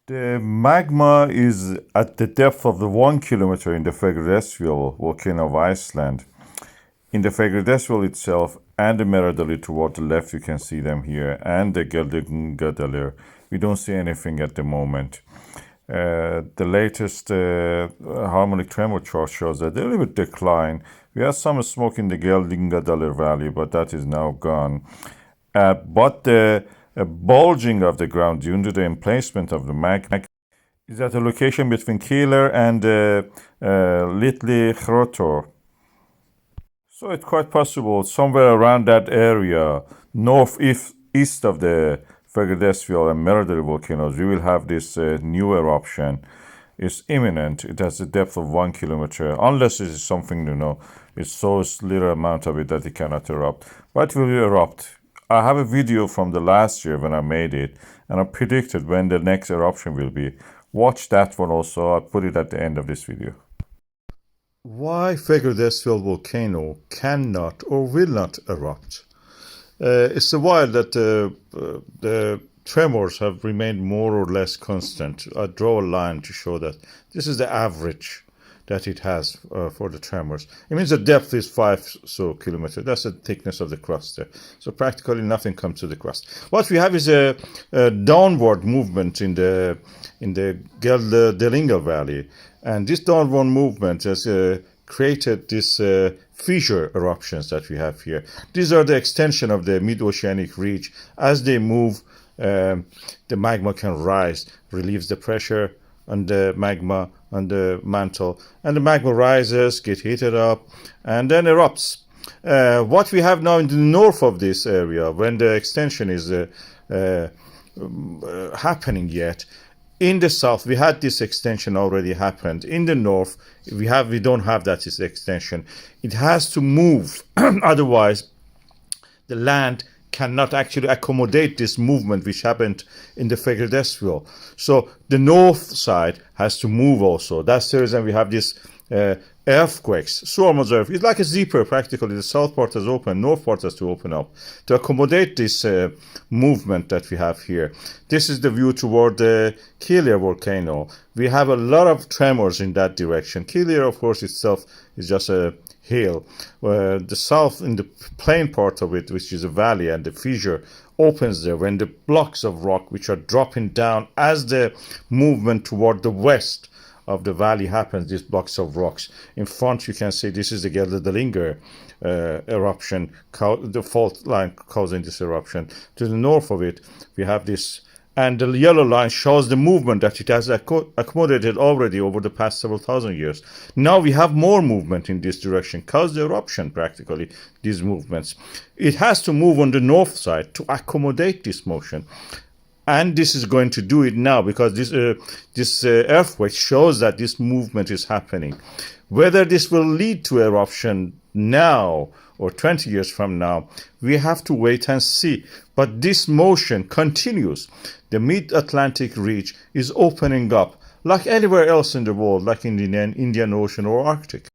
The magma is at the depth of the 1 kilometer in the Fagradalsfjall volcano of Iceland. In the Fagradalsfjall itself and the Litli-Hrútur toward the left, you can see them here, and the Keilir. We don't see anything at the moment. The latest harmonic tremor chart shows a little bit decline. We have some smoke in the Keilir valley, but that is now gone. But the bulging of the ground due to the emplacement of the magma is at a location between Keilir and Litli-Hrútur. So it's quite possible somewhere around that area, northeast of the Fagradalsfjall and Litli volcanoes, we will have this new eruption. It's imminent. It has a depth of 1 kilometer, unless it is something, it's so little amount of it that it cannot erupt. But it will erupt. I have a video from the last year when I made it, and I predicted when the next eruption will be. Watch that one also. I'll put it at the end of this video. Why Fagradalsfjall volcano cannot or will not erupt? It's a while that the tremors have remained more or less constant. I draw a line to show that this is the average that it has for the tremors. It means the depth is 5 kilometers. That's the thickness of the crust there. So practically nothing comes to the crust. What we have is a downward movement in the Keilir Valley, and this downward movement has created this fissure eruptions that we have here. These are the extension of the mid-oceanic ridge. As they move, the magma can rise, relieves the pressure on the magma, on the mantle, and the magma rises, get heated up, and then erupts. What we have now in the north of this area, when the extension is happening yet, in the south, we had this extension already happened. In the north, we don't have that extension. It has to move, otherwise the land cannot actually accommodate this movement which happened in the Fagradalsfjall. So the north side has to move also. That's the reason we have this earthquakes. Swarms of it's like a zipper practically. The south part is open, north part has to open up to accommodate this movement that we have here. This is the view toward the Keilir volcano. We have a lot of tremors in that direction. Keilir, of course, itself is just a hill. The south, in the plain part of it, which is a valley, and the fissure opens there when the blocks of rock which are dropping down as the movement toward the west of the valley happens, these blocks of rocks. In front you can see this is the Litli-Hrútur eruption, the fault line causing this eruption. To the north of it we have this, and the yellow line shows the movement that it has accommodated already over the past several thousand years. Now we have more movement in this direction, cause the eruption practically, these movements. It has to move on the north side to accommodate this motion. And this is going to do it now because this earthquake shows that this movement is happening. Whether this will lead to eruption now or 20 years from now, we have to wait and see. But this motion continues. The mid-Atlantic ridge is opening up like anywhere else in the world, like in the Indian Ocean or Arctic.